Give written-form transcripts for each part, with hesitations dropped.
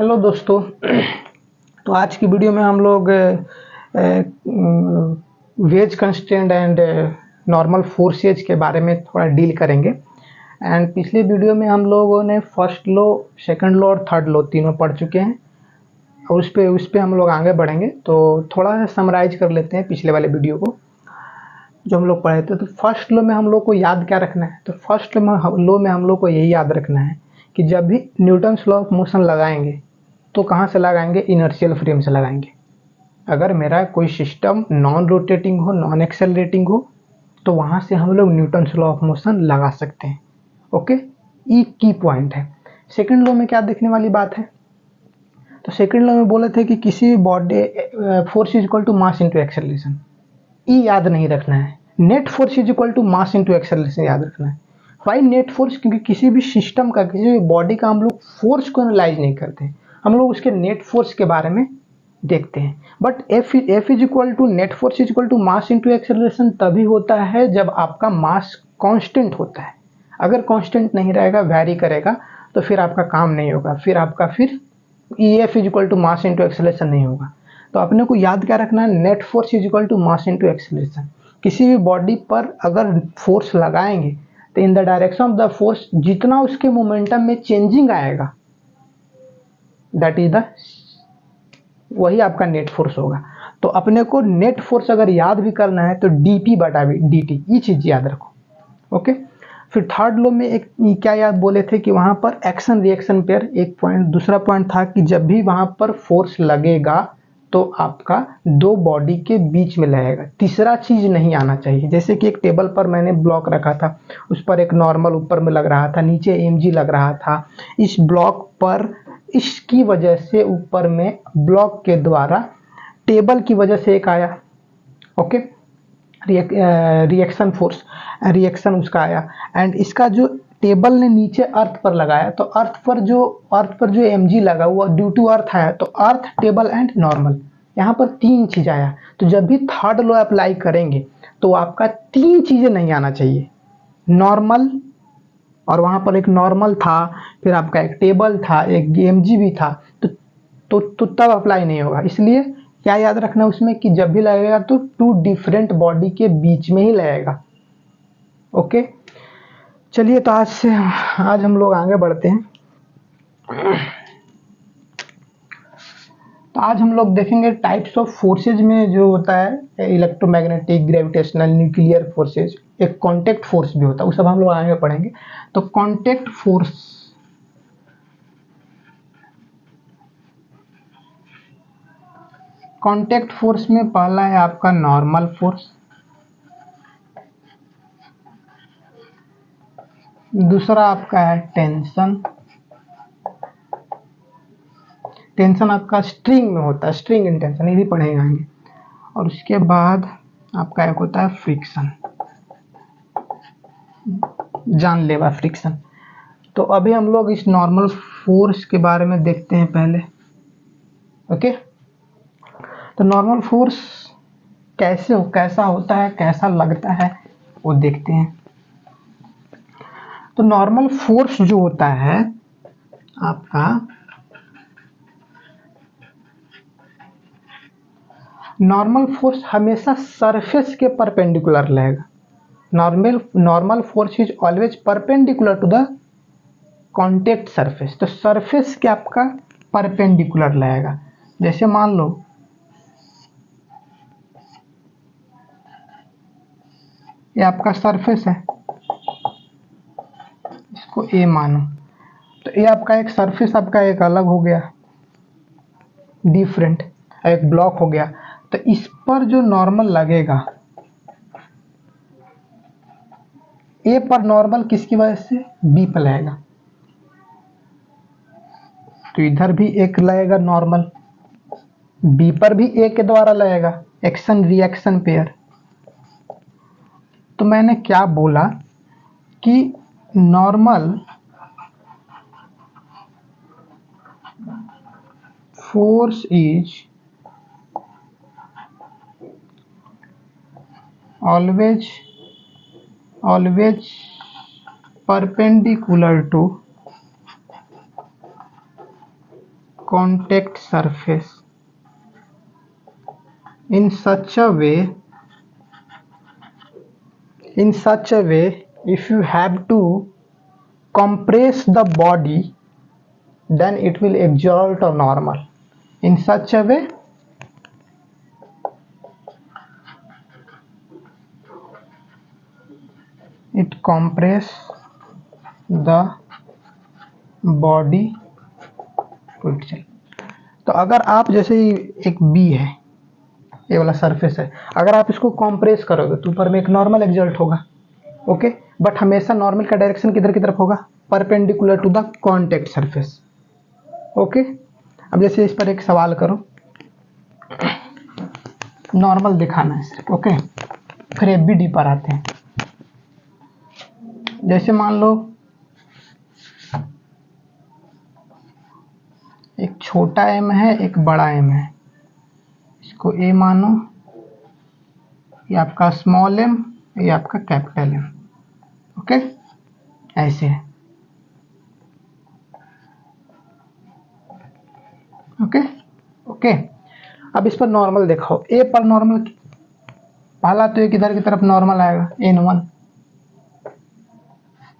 Hello दोस्तों। तो आज की वीडियो में हम लोग wedge constraint and normal forces के बारे में थोड़ा डील करेंगे। एंड पिछले वीडियो में हम लोगों ने फर्स्ट लॉ, सेकंड लॉ और थर्ड लॉ तीनों पढ़ चुके हैं और उस पे हम लोग आगे बढ़ेंगे। तो थोड़ा समराइज कर लेते हैं पिछले वाले वीडियो को जो हम लोग पढ़े थे। तो फर्स्ट लॉ में हम लोग को याद क्या रखना है? तो फर्स्ट लॉ में हम लोग को यही याद रखना है कि जब भी न्यूटन्स लॉ ऑफ मोशन लगाएंगे तो कहाँ से लगाएंगे? इनर्शियल फ्रेम से लगाएंगे। अगर मेरा कोई सिस्टम नॉन रोटेटिंग हो, नॉन एक्सेलरेटिंग हो, तो वहाँ से हम लोग न्यूटन्स लॉ ऑफ मोशन लगा सकते हैं। ओके, ये की पॉइंट है। सेकंड लॉ में क्या देखने वाली बात है? तो सेकंड लॉ में बोले थे कि किसी भी body force is equal to mass into acceleration. ई याद नहीं रखना है। Net force is equal to mass into acceleration याद रखना है। Why net force? क्योंकि किसी भी सिस्टम का, किसी भी बॉडी का हम लोग फोर्स को एनालाइज नहीं करते, हम लोग उसके नेट फोर्स के बारे में देखते हैं। But F is equal to net force is equal to mass into acceleration तभी होता है जब आपका मास कांस्टेंट होता है। अगर कांस्टेंट नहीं रहेगा, वैरी करेगा, तो फिर आपका काम नहीं होगा, फिर ई F is equal to mass into acceleration नहीं होगा। तो अपने को याद क्या रखना है? Net force is equal to mass into acceleration. किसी भी बॉडी पर अगर फोर्स लगाएंगे तो in the direction of the force जितना उसके मोमेंटम में चेंजिंग आएगा, दैट इज द वही आपका नेट फोर्स होगा। तो अपने को नेट फोर्स अगर याद भी करना है तो dp बटा dt, ये चीज याद रखो। ओके, फिर थर्ड लॉ में एक क्या याद बोले थे कि वहां पर एक्शन रिएक्शन पेयर एक पॉइंट। दूसरा पॉइंट था कि जब भी वहां पर फोर्स लगेगा तो आपका दो बॉडी के बीच में लगेगा, तीसरा चीज नहीं आना चाहिए। जैसे कि एक टेबल पर मैंने ब्लॉक रखा था, उस पर एक नॉर्मल ऊपर में लग रहा था, नीचे mg लग रहा था। इस ब्लॉक पर इसकी वजह से ऊपर में ब्लॉक के द्वारा टेबल की वजह से एक आया, ओके, रिएक्शन फोर्स, रिएक्शन उसका आया। एंड इसका जो टेबल ने नीचे अर्थ पर लगाया, तो अर्थ पर जो mg लगा हुआ ड्यू टू अर्थ आया, तो अर्थ, टेबल एंड नॉर्मल, यहाँ पर तीन चीज आया। तो जब भी थर्ड लॉ अप्लाई करेंगे तो आपका तीन चीजें नहीं आना चाहिए। नॉर्मल, और वहां पर एक नॉर्मल था, फिर आपका एक टेबल था, एक mg भी था, तो तब अप्लाई नहीं होगा। इसलिए क्या याद रखना उसमें कि जब भी लगेगा तो टू डिफरेंट बॉडी के बीच में ही लगेगा। ओके, चलिए तो आज हम लोग आगे बढ़ते हैं। तो आज हम लोग देखेंगे टाइप्स ऑफ फोर्सेज में जो होता है इलेक्ट्रोमैग्नेटिक, ग्रेविटेशनल, न्यूक्लियर फोर्सेज, एक कांटेक्ट फोर्स भी होता है, वो सब हम लोग आगे पढ़ेंगे। तो कांटेक्ट फोर्स, कांटेक्ट फोर्स में पहला है आपका नॉर्मल फोर्स, दूसरा आपका है टेंशन। टेंशन आपका स्ट्रिंग में होता है, स्ट्रिंग इन टेंशन, ये भी पढ़ेंगे आगे। और उसके बाद आपका एक होता है फ्रिक्शन, जानलेवा फ्रिक्शन। तो अभी हम लोग इस नॉर्मल फोर्स के बारे में देखते हैं पहले। ओके, तो नॉर्मल फोर्स कैसा होता है, कैसा लगता है, वो देखते हैं। तो नॉर्मल फोर्स जो होता है आपका, नॉर्मल फोर्स हमेशा सरफेस के परपेंडिकुलर रहेगा। Normal force is always perpendicular to the contact surface. तो सरफेस के आपका परपेंडिकुलर रहेगा। जैसे मान लो ये आपका सरफेस है, इसको ए मानो, तो ये आपका एक सरफेस आपका एक अलग हो गया, डिफरेंट, एक ब्लॉक हो गया। तो इस पर जो नॉर्मल लगेगा, ए पर नॉर्मल किसकी वजह से? बी पर लगेगा, तो इधर भी एक लगेगा नॉर्मल, बी पर भी ए के द्वारा लगेगा, एक्शन रिएक्शन पेयर। तो मैंने क्या बोला कि normal force is always perpendicular to contact surface in such a way if you have to compress the body then it will exert a normal. In such a way it compress the body to itself. तो अगर आप जैसे एक B है, ये वाला surface है, अगर आप इसको कॉम्प्रेस करोगे तो ऊपर में एक नॉर्मल एग्जर्ट होगा, ओके, बट हमेशा नॉर्मल का डायरेक्शन किधर की तरफ होगा, perpendicular to the contact surface, okay. अब जैसे इस पर एक सवाल करो, नॉर्मल दिखाना है, ओके, फिर एफबीडी पर आते हैं। जैसे मान लो एक छोटा एम है, एक बड़ा एम है, इसको ए मानो, ये आपका स्मॉल एम, ये आपका कैपिटल एम, ओके, ऐसे है, ओके ओके। अब इस पर नॉर्मल देखो, ए पर नॉर्मल पहला तो एक इधर की तरफ नॉर्मल आएगा n1,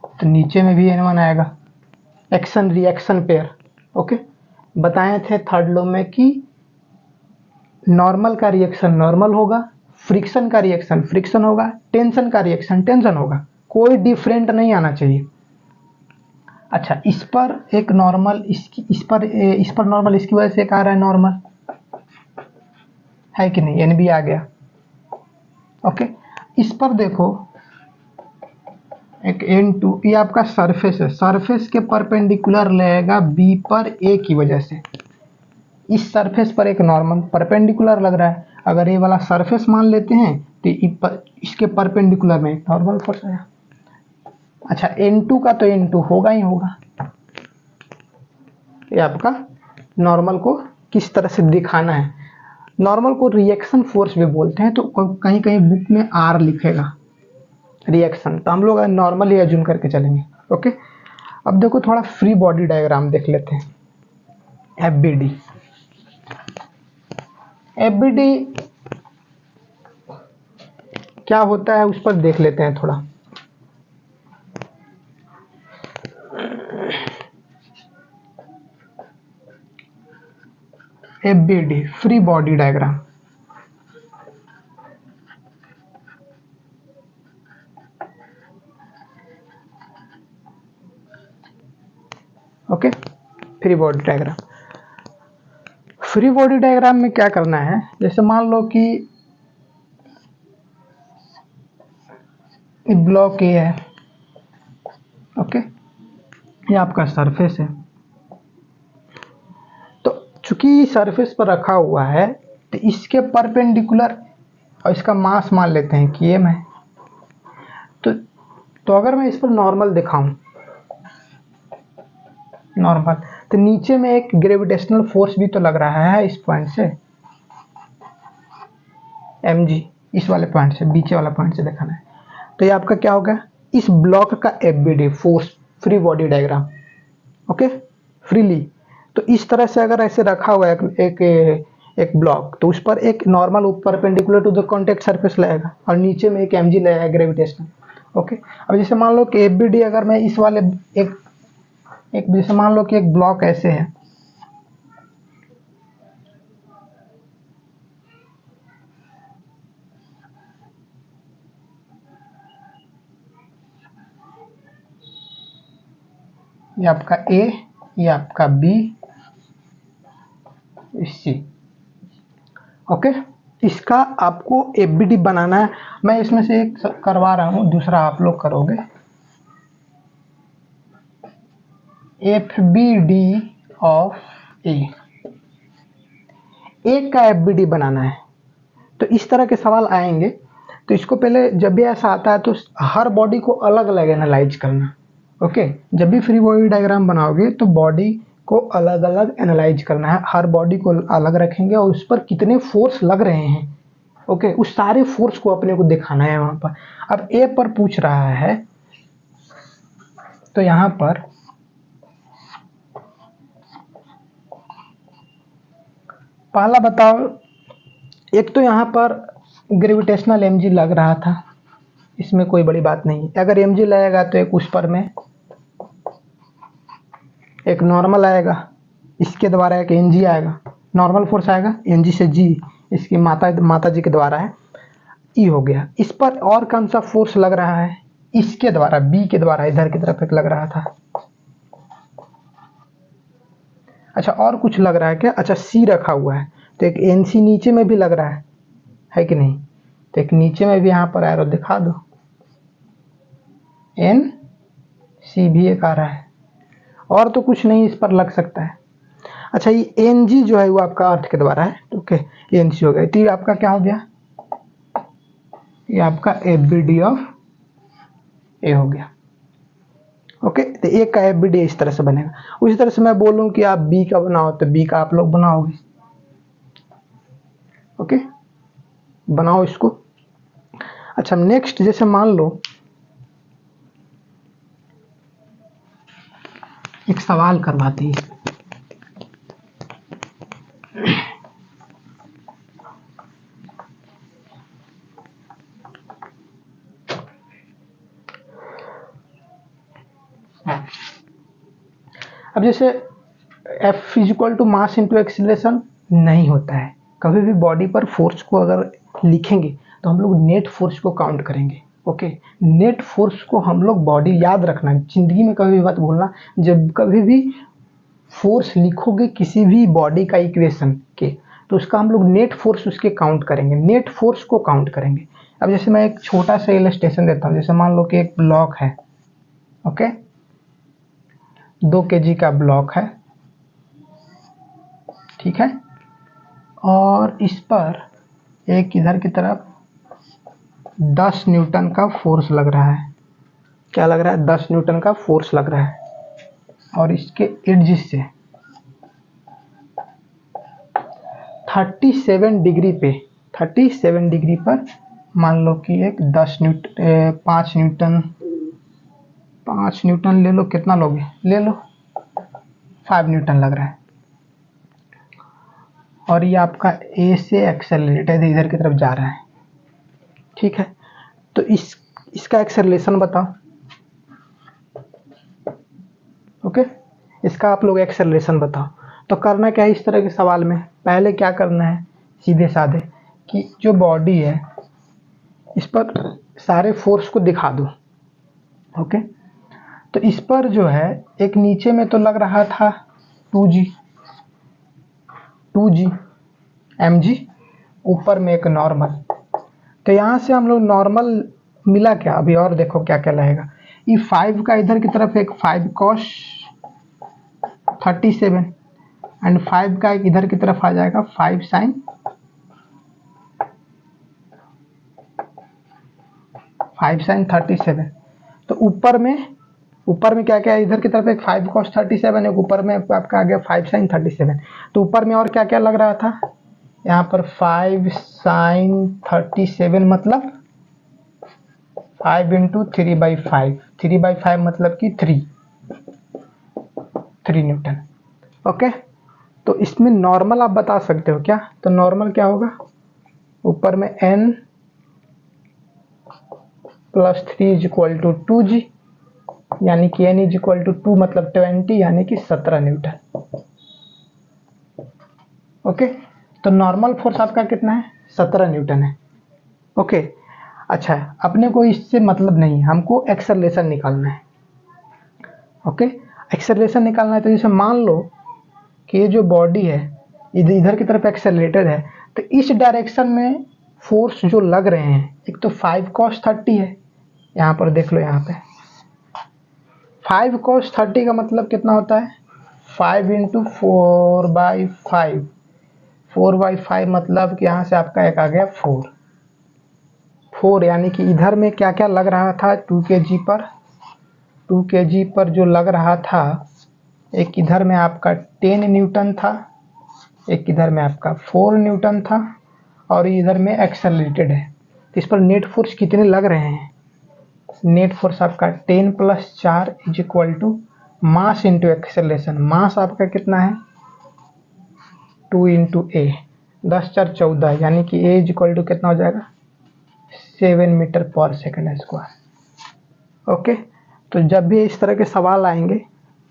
तो नीचे में भी n1 आएगा, एक्शन रिएक्शन पेयर, ओके। बताए थे थर्ड लॉ में कि नॉर्मल का रिएक्शन नॉर्मल होगा, फ्रिक्शन का रिएक्शन फ्रिक्शन होगा, टेंशन का रिएक्शन टेंशन होगा, कोई डिफरेंट नहीं आना चाहिए। अच्छा, इस पर एक नॉर्मल, इस पर नॉर्मल, इसकी वजह से एक आ रहा है नॉर्मल, है कि नहीं, एन बी आ गया, ओके। इस पर देखो एक n2, ये आपका सरफेस है, सरफेस के परपेंडिकुलर लगेगा बी पर ए की वजह से, इस सरफेस पर एक नॉर्मल परपेंडिकुलर लग रहा है, अगर ये वाला सरफेस मान लेते हैं तो इसके परपेंडिकुलर में एक नॉर्मल फोर्स आया। अच्छा, n2 का तो n2 होगा ही होगा। ये आपका नॉर्मल को किस तरह से दिखाना है, नॉर्मल को रिएक्शन फोर्स भी बोलते हैं, तो कहीं कहीं बुक में आर लिखेगा रिएक्शन, तो हम लोग नॉर्मल ही अज्यूम करके चलेंगे, ओके। अब देखो थोड़ा फ्री बॉडी डायग्राम देख लेते हैं, एफबीडी। एफबीडी क्या होता है उस पर देख लेते हैं थोड़ा। FBD free body diagram, okay. Free body diagram, free body diagram में क्या करना है, जैसे मान लो कि ब्लॉक ए है, ओके, ये आपका सरफेस है, तो चूंकि सरफेस पर रखा हुआ है तो इसके परपेंडिकुलर, और इसका मास मान लेते हैं कि एम है, तो अगर मैं इस पर नॉर्मल दिखाऊं, नॉर्मल, तो नीचे में एक ग्रेविटेशनल फोर्स भी तो लग रहा है इस पॉइंट से, mg, इस वाले पॉइंट से, बीच वाला पॉइंट से दिखाना है, तो ये आपका क्या होगा, इस ब्लॉक का FBD force, free body diagram, okay, freely. तो इस तरह से अगर ऐसे रखा हुआ है एक ब्लॉक, तो उस पर एक नॉर्मल ऊपर perpendicular to the contact surface लगेगा और नीचे में एक mg लगेगा ग्रेविटेशनल, ओके। अब जैसे मान लो कि एफबीडी, अगर मैं इस वाले एक जैसे मान लो कि एक ब्लॉक ऐसे है, ये आपका ए, ये आपका बी, सी, ओके। इसका आपको एफबीडी बनाना है, मैं इसमें से एक करवा रहा हूं, दूसरा आप लोग करोगे। एफबीडी ऑफ ए, एक का एफबीडी बनाना है, तो इस तरह के सवाल आएंगे, तो इसको पहले जब भी ऐसा आता है तो हर बॉडी को अलग अलग एनालाइज करना, ओके। जब भी फ्री बॉडी डायग्राम बनाओगे तो बॉडी को अलग अलग एनालाइज करना है, हर बॉडी को अलग रखेंगे और उस पर कितने फोर्स लग रहे हैं, ओके, उस सारे फोर्स को अपने को दिखाना है वहां पर। अब ए पर पूछ रहा है, तो यहां पर पहला बताओ, एक तो यहाँ पर ग्रेविटेशनल mg लग रहा था, इसमें कोई बड़ी बात नहीं। अगर mg लगेगा तो एक उस पर में एक नॉर्मल आएगा, इसके द्वारा एक ng आएगा, नॉर्मल फोर्स आएगा ng से g, इसकी माता जी के द्वारा है, E हो गया। इस पर और कौन सा फोर्स लग रहा है, इसके द्वारा B के द्वारा इधर की तरफ एक लग रहा था। अच्छा और कुछ लग रहा है क्या? अच्छा C रखा हुआ है तो एक NC नीचे में भी लग रहा है कि नहीं? तो एक नीचे में भी यहाँ पर एरो दिखा दो, NC भी एक आ रहा है, और तो कुछ नहीं इस पर लग सकता है। अच्छा ये NG जो है वो आपका अर्थ के द्वारा है, ओके NC हो गया। तो ये आपका क्या हो गया, ये आपका FBD ऑफ A हो गया। ओके तो एक का FBD इस तरह से बनेगा। उसी तरह से मैं बोलूं कि आप B का बनाओ तो B का आप लोग बनाओगे। ओके बनाओ इसको। अच्छा नेक्स्ट, जैसे मान लो एक सवाल करवाते हैं। अब जैसे F equal to mass into acceleration नहीं होता है, कभी भी बॉडी पर फोर्स को अगर लिखेंगे तो हम लोग नेट फोर्स को काउंट करेंगे। ओके नेट फोर्स को हम लोग बॉडी, याद रखना जिंदगी में कभी भी मत भूलना, जब कभी भी फोर्स लिखोगे किसी भी बॉडी का इक्वेशन के, तो उसका हम लोग नेट फोर्स उसके काउंट करेंगे, नेट फोर्स को काउंट करेंगे। अब जैसे मैं एक छोटा सा इलस्ट्रेशन देता हूँ, जैसे मान लो कि एक ब्लॉक है, ओके 2 kg का ब्लॉक है, ठीक है, और इस पर एक इधर की तरफ 10 न्यूटन का फोर्स लग रहा है। क्या लग रहा है? 10 न्यूटन का फोर्स लग रहा है, और इसके एड्ज से 37 डिग्री पे, 37 डिग्री पर मान लो कि एक 5 न्यूटन ले लो, कितना लोगे ले लो, 5 न्यूटन लग रहा है, और ये आपका A से एक्सेलरेटेड इधर की तरफ जा रहा है, ठीक है। तो इसका एक्सेलरेशन बताओ, ओके इसका आप लोग एक्सेलरेशन बताओ। तो करना क्या है इस तरह के सवाल में, पहले क्या करना है सीधे साधे कि जो बॉडी है इस पर सारे फोर्स को दिखा दो। ओके तो इस पर जो है एक नीचे में तो लग रहा था 2G mg, ऊपर में एक नॉर्मल। तो यहाँ से हम लोग नॉर्मल मिला क्या, अभी और देखो क्या क्या लगेगा। ये 5 का इधर की तरफ एक 5 cos 37 एंड 5 का एक इधर की तरफ आ जाएगा 5 sin 37। तो ऊपर में क्या क्या है, इधर की तरफ एक 5 cos 37, एक ऊपर में आपका आ गया 5 sin 37। तो ऊपर में और क्या क्या लग रहा था, यहाँ पर 5 sin 37 मतलब 5 इंटू 3/5, 3/5 मतलब कि 3 न्यूटन। ओके तो इसमें नॉर्मल आप बता सकते हो क्या, तो नॉर्मल क्या होगा, ऊपर में n plus 3 is equal to 2G, यानी कि n इज इक्वल टू 2 मतलब 20, यानी कि 17 न्यूटन। ओके तो नॉर्मल फोर्स आपका कितना है, 17 न्यूटन है। ओके अच्छा अपने को इससे मतलब नहीं, हमको एक्सेलरेशन निकालना है। ओके एक्सेलरेशन निकालना है, तो जैसे मान लो कि ये जो बॉडी है इधर की तरफ एक्सेलरेटेड है, तो इस डायरेक्शन में फोर्स जो लग रहे हैं, एक तो 5 cos 30 है, यहाँ पर देख लो, यहाँ पे 5 cos 30 का मतलब कितना होता है, 5 इंटू 4/5, 4/5 मतलब कि यहाँ से आपका एक आ गया 4, यानी कि इधर में क्या क्या लग रहा था 2 kg पर जो लग रहा था, एक इधर में आपका 10 न्यूटन था, एक इधर में आपका 4 न्यूटन था, और इधर में एक्सेलरेटेड है। तो इस पर नेट फोर्स कितने लग रहे हैं, नेट फोर्स आपका 10 + 4 is equal to mass into acceleration. Mass आपका कितना है 2 इंटू ए, 10 4 14, यानी कि ए इज इक्वल टू कितना हो जाएगा 7 मीटर पर सेकेंड स्क्वायर। ओके, तो जब भी इस तरह के सवाल आएंगे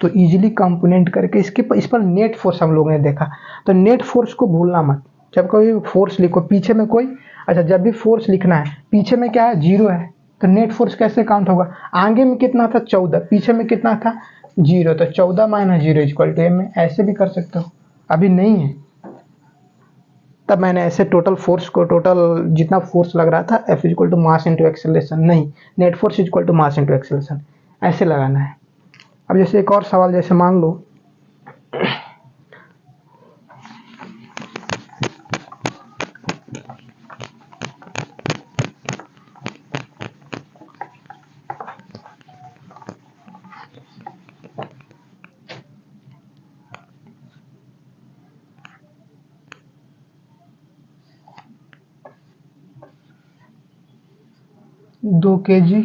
तो इजीली कंपोनेंट करके इस पर नेट फोर्स हम लोगों ने देखा, तो नेट फोर्स को भूलना मत। जब कोई फोर्स लिखो पीछे में कोई, अच्छा जब भी फोर्स लिखना है पीछे में क्या है 0 है, तो नेट फोर्स कैसे काउंट होगा, आगे में कितना था 14, पीछे में कितना था 0, तो 14 माइनस 0 इक्वल टू m, ऐसे भी कर सकते हो। अभी नहीं है तब मैंने ऐसे टोटल फोर्स को, टोटल जितना फोर्स लग रहा था F equal to mass into acceleration, नहीं, net force equal to mass into acceleration, ऐसे लगाना है। अब जैसे एक और सवाल, जैसे मान लो दो kg,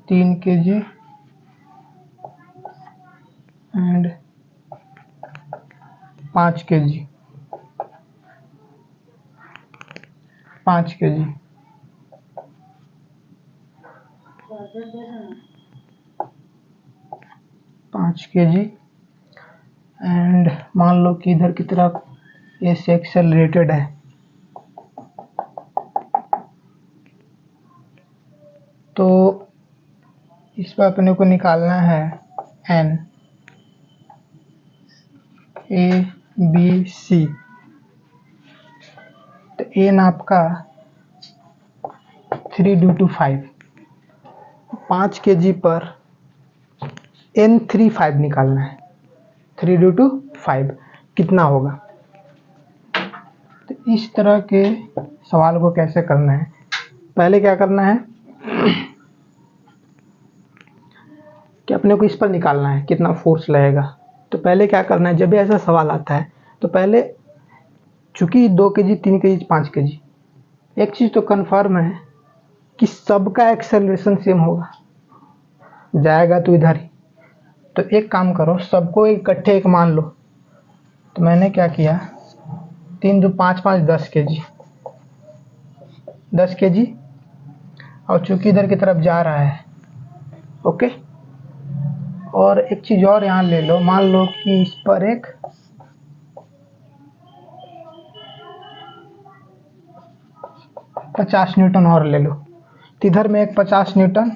3 kg and 5 kg, 5 kg, and मान लो कि इधर की तरफ ये से एक्सेलरेटेड है, तो इस पर अपने को निकालना है n, a b c, तो n आपका 3 ड्यू टू 5, 5 kg पर n 3 5 निकालना है, 3 ड्यू टू 5 कितना होगा। तो इस तरह के सवाल को कैसे करना है, पहले क्या करना है कि अपने को इस पर निकालना है कितना फोर्स लगेगा। तो पहले क्या करना है, जब भी ऐसा सवाल आता है तो पहले चूंकि 2 kg, 3 kg, 5 kg, एक चीज़ तो कन्फर्म है कि सबका एक्सेलरेशन सेम होगा, जाएगा तो इधर ही। तो एक काम करो, सबको इकट्ठे एक मान लो। तो मैंने क्या किया, 3 2 5 5 10 kg, 10 kg, और चूंकि इधर की तरफ जा रहा है, ओके। और एक चीज़ और यहाँ ले लो, मान लो कि इस पर एक 50 न्यूटन और ले लो, तो इधर में एक 50 न्यूटन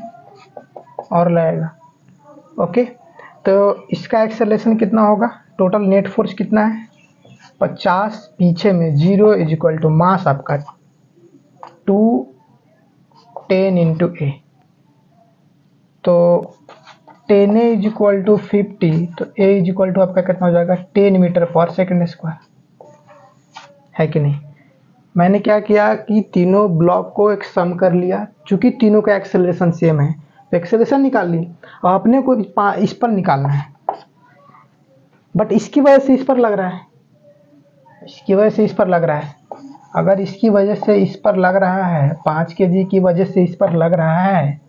और लगेगा, ओके। तो इसका एक्सेलरेशन कितना होगा, टोटल नेट फोर्स कितना है 50, पीछे में 0 इज इक्वल टू मास आपका 2 10 इंटू ए, तो 10 ए इज इक्वल टू 50, तो ए इज इक्वल टू आपका कितना हो जाएगा 10 मीटर पर सेकेंड स्क्वायर, है कि नहीं। मैंने क्या किया कि तीनों ब्लॉक को एक सम कर लिया, चूंकि तीनों का एक्सेलरेशन सेम है तो एक्सेलरेशन निकाल ली, और अपने को इस पर निकालना है, बट इसकी वजह से इस पर लग रहा है, इसकी वजह से इस पर लग रहा है। अगर इसकी वजह से इस पर लग रहा है, 5 kg की वजह से इस पर लग रहा है,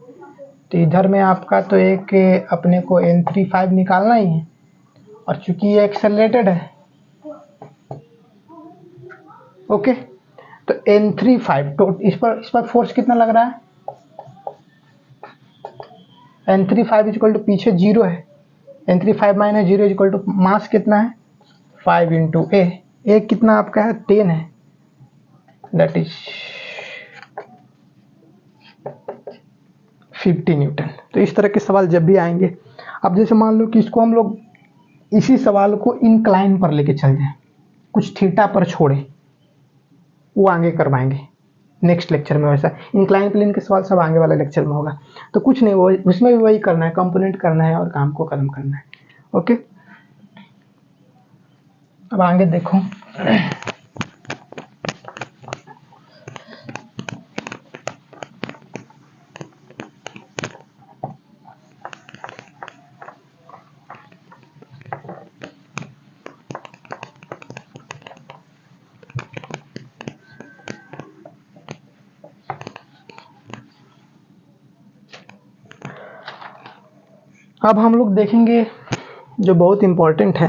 तो इधर में आपका तो एक अपने को n35 निकालना ही है, और चूंकि ये एक्सेलरेटेड है, ओके। तो n35 तो इस पर फोर्स कितना लग रहा है, n35 इक्वल टू पीछे 0 है, n35 माइनस 0 इक्वल टू मास कितना है 5 इंटू ए कितना आपका है 10 है, दैट इज 50 न्यूटन। तो इस तरह के सवाल जब भी आएंगे, अब जैसे मान लो कि इसको हम लोग इसी सवाल को इंक्लाइन पर लेके चल जाएं, कुछ थीटा पर छोड़े, वो आगे करवाएंगे नेक्स्ट लेक्चर में। वैसा इंक्लाइन प्लेन के सवाल सब आगे वाले लेक्चर में होगा, तो कुछ नहीं, वो उसमें भी वही करना है, कंपोनेंट करना है और काम को खत्म करना है, ओके। अब आगे देखो, अब हम लोग देखेंगे जो बहुत इम्पोर्टेंट है,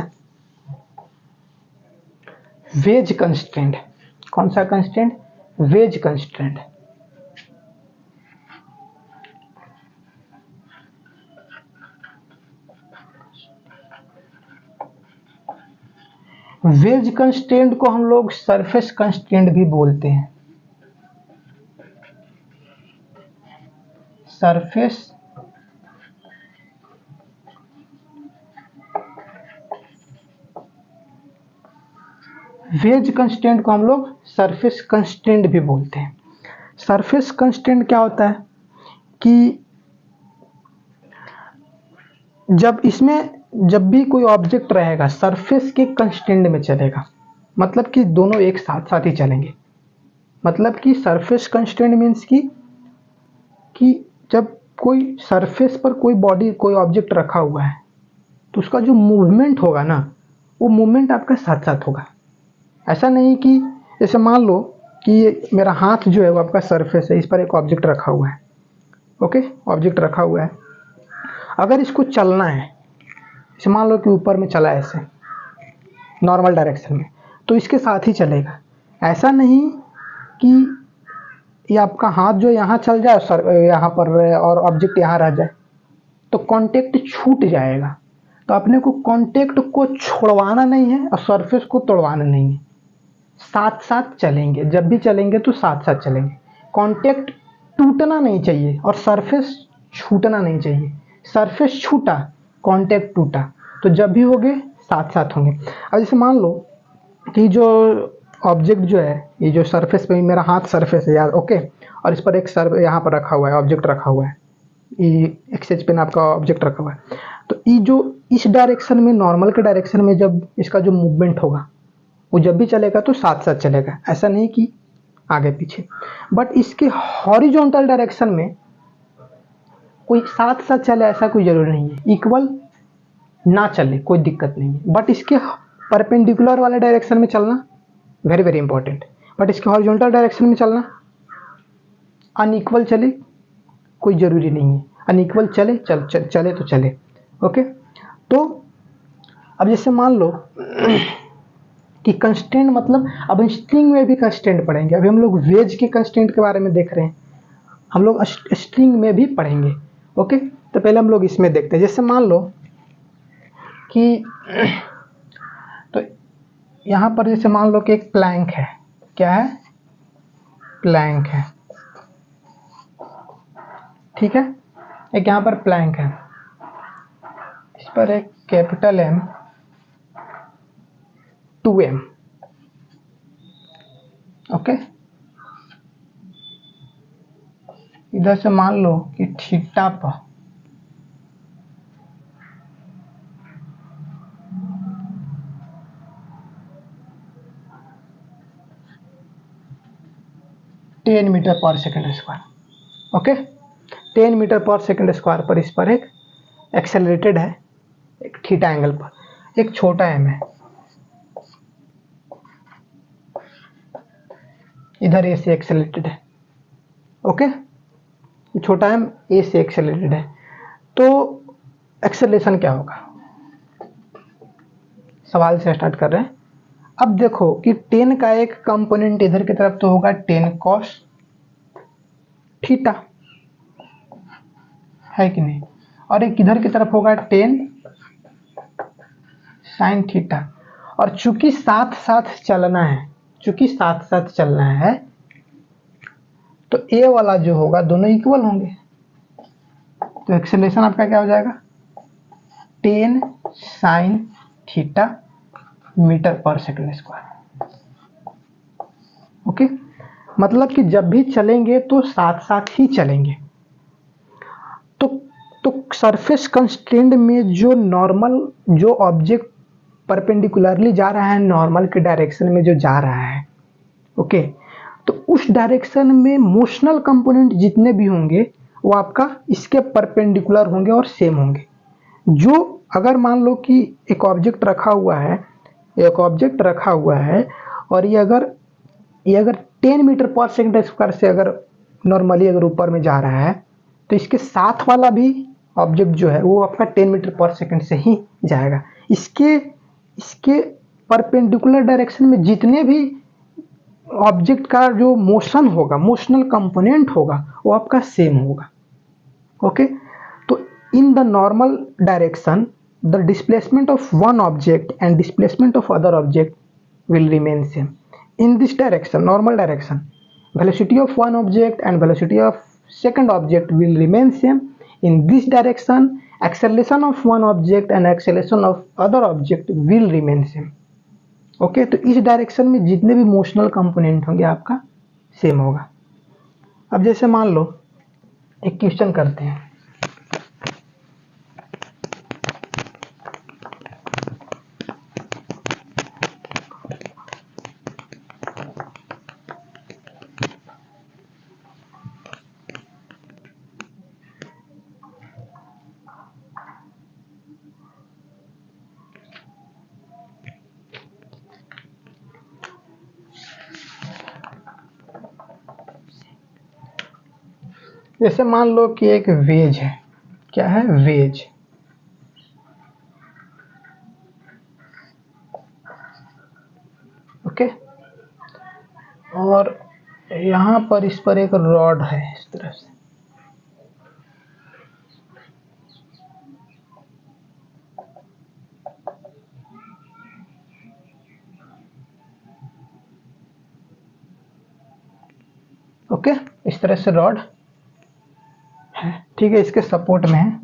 वेज कंस्ट्रेंट। कौन सा constraint? Wedge constraint. Wedge constraint को हम लोग सरफेस कंस्ट्रेंट भी बोलते हैं। सरफेस वेज कंस्ट्रेंट को हम लोग सरफेस कंस्ट्रेंट भी बोलते हैं। सरफेस कंस्ट्रेंट क्या होता है कि जब भी कोई ऑब्जेक्ट रहेगा सरफेस के कंस्ट्रेंट में चलेगा, मतलब कि दोनों एक साथ साथ ही चलेंगे। मतलब कि सरफेस कंस्ट्रेंट मीन्स कि जब कोई सरफेस पर कोई बॉडी कोई ऑब्जेक्ट रखा हुआ है तो उसका जो मूवमेंट होगा ना, वो मूवमेंट आपका साथ साथ होगा। ऐसा नहीं कि जैसे मान लो कि ये मेरा हाथ जो है वो आपका सरफेस है, इस पर एक ऑब्जेक्ट रखा हुआ है। ओके, ऑब्जेक्ट रखा हुआ है, अगर इसको चलना है, जैसे मान लो कि ऊपर में चला है ऐसे नॉर्मल डायरेक्शन में, तो इसके साथ ही चलेगा। ऐसा नहीं कि ये आपका हाथ जो यहाँ चल जाए सर यहाँ पर और ऑब्जेक्ट यहाँ रह जाए, तो कांटेक्ट छूट जाएगा। तो अपने को कांटेक्ट को छोड़वाना नहीं है और सरफेस को तोड़वाना नहीं है, साथ साथ चलेंगे। जब भी चलेंगे तो साथ साथ चलेंगे। कांटेक्ट टूटना नहीं चाहिए और सरफेस छूटना नहीं चाहिए। सरफेस छूटा, कांटेक्ट टूटा, तो जब भी होंगे साथ साथ होंगे। अब जैसे मान लो कि जो ऑब्जेक्ट जो है, ये जो सरफेस पे मेरा हाथ सरफेस है यार, ओके, और इस पर एक यहाँ पर रखा हुआ है, ऑब्जेक्ट रखा हुआ है, ये एक्सेज पेन आपका ऑब्जेक्ट रखा हुआ है। तो ये जो इस डायरेक्शन में, नॉर्मल के डायरेक्शन में जब इसका जो मूवमेंट होगा वो जब भी चलेगा तो साथ साथ चलेगा, ऐसा नहीं कि आगे पीछे। बट इसके हॉरिजॉन्टल डायरेक्शन में कोई साथ साथ चले ऐसा कोई जरूरी नहीं है, इक्वल ना चले कोई दिक्कत नहीं है। बट इसके परपेंडिकुलर वाले डायरेक्शन में चलना वेरी वेरी इंपॉर्टेंट। बट इसके हॉरिजॉन्टल डायरेक्शन में चलना, अनइक्वल चले कोई जरूरी नहीं है, अनइक्वल चले चले तो चले। ओके, तो अब जैसे मान लो कि कंस्ट्रेंट मतलब अब स्ट्रिंग में भी कंस्ट्रेंट पढ़ेंगे। अभी हम लोग वेज के कंस्ट्रेंट के बारे में देख रहे हैं, हम लोग स्ट्रिंग में भी पढ़ेंगे। ओके, तो पहले हम लोग इसमें देखते हैं। जैसे मान लो कि तो यहाँ पर जैसे मान लो कि एक प्लैंक है, क्या है? प्लैंक है, ठीक है। एक यहाँ पर प्लैंक है, इस पर एक कैपिटल M 2M, ओके। इधर से मान लो कि थीटा पर 10 मीटर पर सेकंड स्क्वायर, ओके। 10 मीटर पर सेकंड स्क्वायर पर इस पर एक एक्सेलरेटेड है, एक थीटा एंगल पर, एक छोटा m है, इधर a से एक्सेलरेटेड है, ओके। छोटा m a से एक्सेलरेटेड है, तो एक्सेलरेशन क्या होगा? सवाल से स्टार्ट कर रहे हैं। अब देखो कि 10 का एक कंपोनेंट इधर की तरफ तो होगा 10 cos थीटा, है कि नहीं, और एक इधर की तरफ होगा 10 sin थीटा। और चूंकि साथ साथ चलना है, चूंकि साथ साथ चलना है, तो ए वाला जो होगा दोनों इक्वल होंगे। तो एक्सेलरेशन आपका क्या हो जाएगा? 10 sin थीटा मीटर पर सेकंड स्क्वायर, ओके। मतलब कि जब भी चलेंगे तो साथ साथ ही चलेंगे। तो सरफेस कंस्ट्रेंट में जो नॉर्मल, जो ऑब्जेक्ट परपेंडिकुलरली जा रहा है नॉर्मल के डायरेक्शन में जो जा रहा है, ओके, तो उस डायरेक्शन में मोशनल कंपोनेंट जितने भी होंगे वो आपका इसके परपेंडिकुलर होंगे और सेम होंगे। जो अगर मान लो कि एक ऑब्जेक्ट रखा हुआ है, एक ऑब्जेक्ट रखा हुआ है और ये अगर 10 मीटर पर सेकंड स्क्वायर से अगर नॉर्मली अगर ऊपर में जा रहा है, तो इसके साथ वाला भी ऑब्जेक्ट जो है वो आपका 10 मीटर पर सेकंड से ही जाएगा। इसके परपेंडिकुलर डायरेक्शन में जितने भी ऑब्जेक्ट का जो मोशन होगा, मोशनल कंपोनेंट होगा, वो आपका सेम होगा। ओके, तो in the normal direction the displacement of one object and displacement of other object will remain same. In this direction, normal direction, velocity of one object and velocity of second object will remain same. In this direction, acceleration of one object and acceleration of other object will remain same. Okay, तो इस direction में जितने भी motional component होंगे आपका same होगा। अब जैसे मान लो एक क्वेश्चन करते हैं। जैसे मान लो कि एक वेज है, क्या है, वेज। ओके, और यहाँ पर इस पर एक रॉड है इस तरह से। ओके, इस तरह से रॉड है, ठीक है, इसके सपोर्ट में है।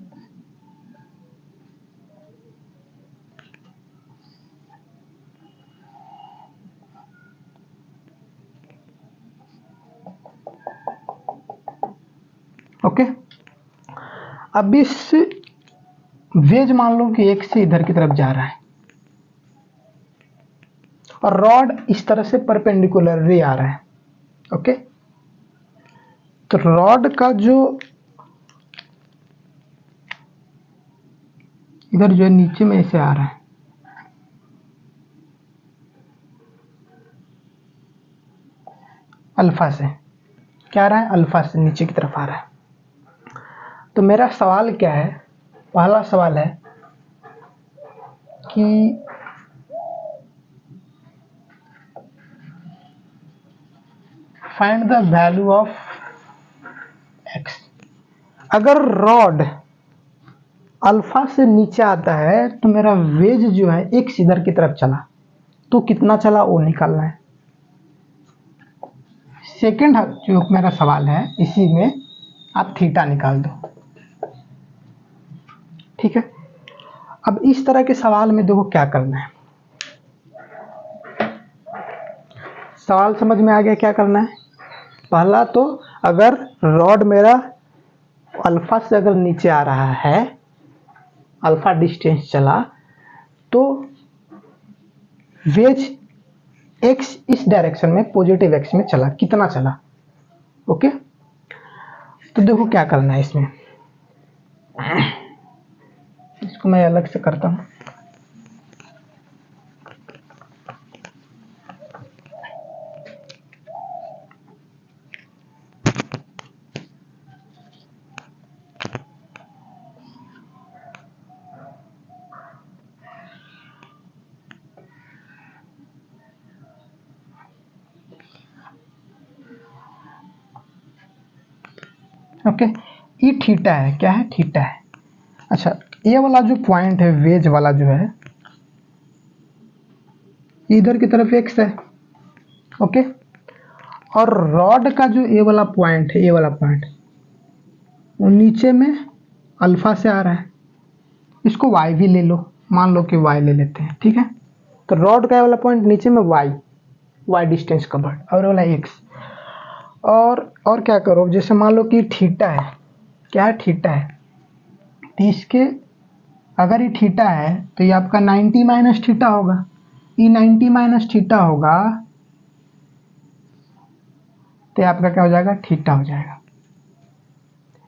ओके, अब इस वेज मान लो कि एक से इधर की तरफ जा रहा है और रॉड इस तरह से परपेंडिकुलरली आ रहा है। ओके, तो रॉड का जो इधर जो है नीचे में ऐसे आ रहा है, अल्फा से क्या आ रहा है, अल्फा से नीचे की तरफ आ रहा है। तो मेरा सवाल क्या है, पहला सवाल है कि find the value of x. अगर रॉड अल्फा से नीचे आता है तो मेरा वेज जो है एक्स इधर की तरफ चला, तो कितना चला वो निकालना है। सेकंड जो मेरा सवाल है, इसी में आप थीटा निकाल दो। ठीक है, अब इस तरह के सवाल में देखो क्या करना है। सवाल समझ में आ गया क्या करना है। पहला तो अगर रॉड मेरा अल्फा से अगर नीचे आ रहा है, अल्फा डिस्टेंस चला, तो वेज एक्स इस डायरेक्शन में पॉजिटिव एक्स में चला, कितना चला। ओके, तो देखो क्या करना है इसमें, इसको मैं अलग से करता हूं। ओके, ये थीटा है, क्या है, थीटा है। अच्छा, ये वाला जो पॉइंट है वेज वाला जो है, इधर की तरफ एक्स है। ओके, और रॉड का जो ये वाला पॉइंट है, ये वाला पॉइंट वो नीचे में अल्फा से आ रहा है। इसको वाई भी ले लो, मान लो कि वाई ले लेते हैं। ठीक है, तो रॉड का ये वाला पॉइंट नीचे में वाई डिस्टेंस कवर्ड, और वाला एक्स। और क्या करो, जैसे मान लो कि थीटा है, क्या है, थीटा है, तो इसके अगर ये थीटा है तो ये आपका 90 माइनस थीटा होगा। ये 90 माइनस थीटा होगा तो आपका क्या हो जाएगा, थीटा हो जाएगा।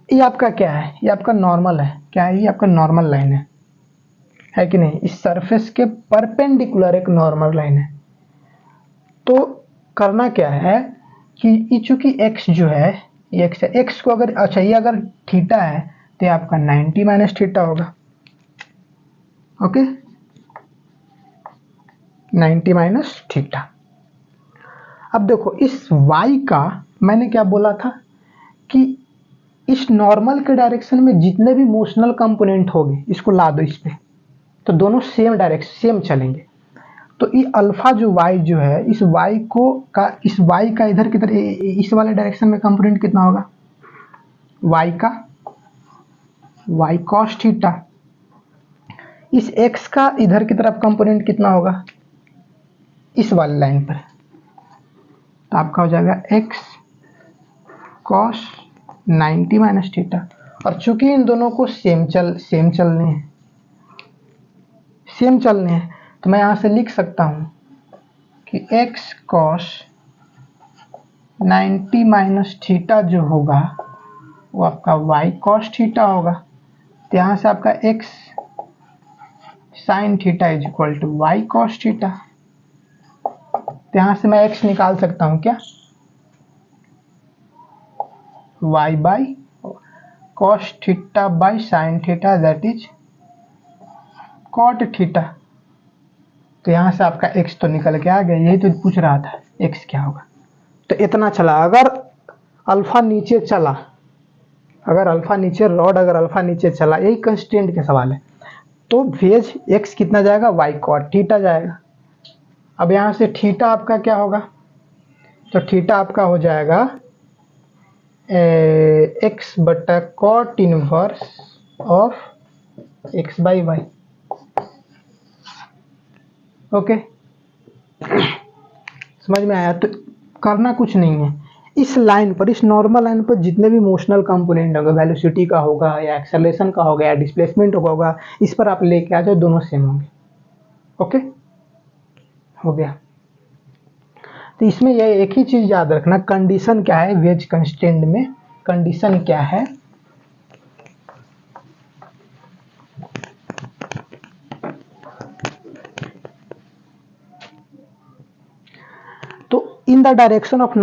ये आपका क्या है, ये आपका नॉर्मल है, क्या है, ये आपका नॉर्मल लाइन है कि नहीं। इस सरफेस के परपेंडिकुलर एक नॉर्मल लाइन है। तो करना क्या है कि ये चूंकि एक्स जो है, ये एक्स है, एक्स को अगर, अच्छा ये अगर थीटा है तो ये आपका 90 माइनस थीटा होगा। Okay, 90 minus theta. अब देखो इस y का मैंने क्या बोला था कि इस नॉर्मल के डायरेक्शन में जितने भी मोशनल कंपोनेंट होंगे इसको ला दो इस पे, तो दोनों सेम डायरेक्शन सेम चलेंगे। तो ये अल्फा जो y जो है इस y का इधर की तरफ इस वाले डायरेक्शन में कंपोनेंट कितना होगा, y का y cos थीटा। इस x का इधर की तरफ कंपोनेंट कितना होगा इस वाले लाइन पर, तो आपका हो जाएगा x cos 90 माइनस थीटा। और चूंकि इन दोनों को सेम चलने हैं तो मैं यहां से लिख सकता हूं कि x cos 90 माइनस थीटा जो होगा वो आपका y cos थीटा होगा। तो यहां से आपका x sin theta is equal to y cos theta. तो यहां से मैं x निकाल सकता हूं क्या, y by cos theta by sin theta that is cot theta. तो यहां से आपका x तो निकल के आ गया, यही तो पूछ रहा था x क्या होगा। तो इतना चला, अगर अल्फा नीचे चला, अगर अल्फा नीचे चला, यही कंस्टेंट के सवाल है, तो भेज x कितना जाएगा, y cot थीटा जाएगा। अब यहां से थीटा आपका क्या होगा, तो थीटा आपका हो जाएगा x बटा cot inverse of x by y. Okay, समझ में आया। तो करना कुछ नहीं है, इस लाइन पर, इस नॉर्मल लाइन पर जितने भी मोशनल कंपोनेंट होगा, वेलोसिटी का होगा या एक्सेलरेशन का होगा या डिस्प्लेसमेंट होगा, इस पर आप लेके आ जाओ, दोनों सेम होंगे। ओके, हो गया। तो इसमें ये एक ही चीज याद रखना, कंडीशन क्या है वेज कंस्ट्रेंट में, कंडीशन क्या है, तो in the direction of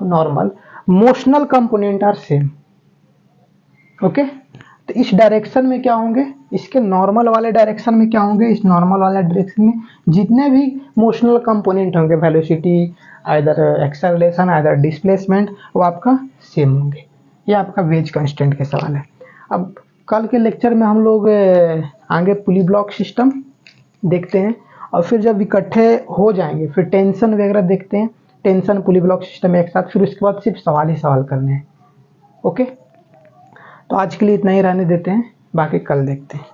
normal motional component are same. Okay, तो इस डायरेक्शन में क्या होंगे, इसके नॉर्मल वाले डायरेक्शन में क्या होंगे, इस नॉर्मल वाले डायरेक्शन में जितने भी मोशनल कंपोनेंट होंगे, velocity, either acceleration, either displacement, वो आपका सेम होंगे। ये आपका वेज कंस्टेंट के सवाल है। अब कल के लेक्चर में हम लोग आगे पुली ब्लॉक सिस्टम देखते हैं, और फिर जब इकट्ठे हो जाएंगे फिर टेंशन वगैरह देखते हैं, टेंशन पुली ब्लॉक सिस्टम एक साथ, फिर उसके बाद सिर्फ सवाल ही सवाल करने हैं। ओके, तो आज के लिए इतना ही रहने देते हैं, बाकी कल देखते हैं।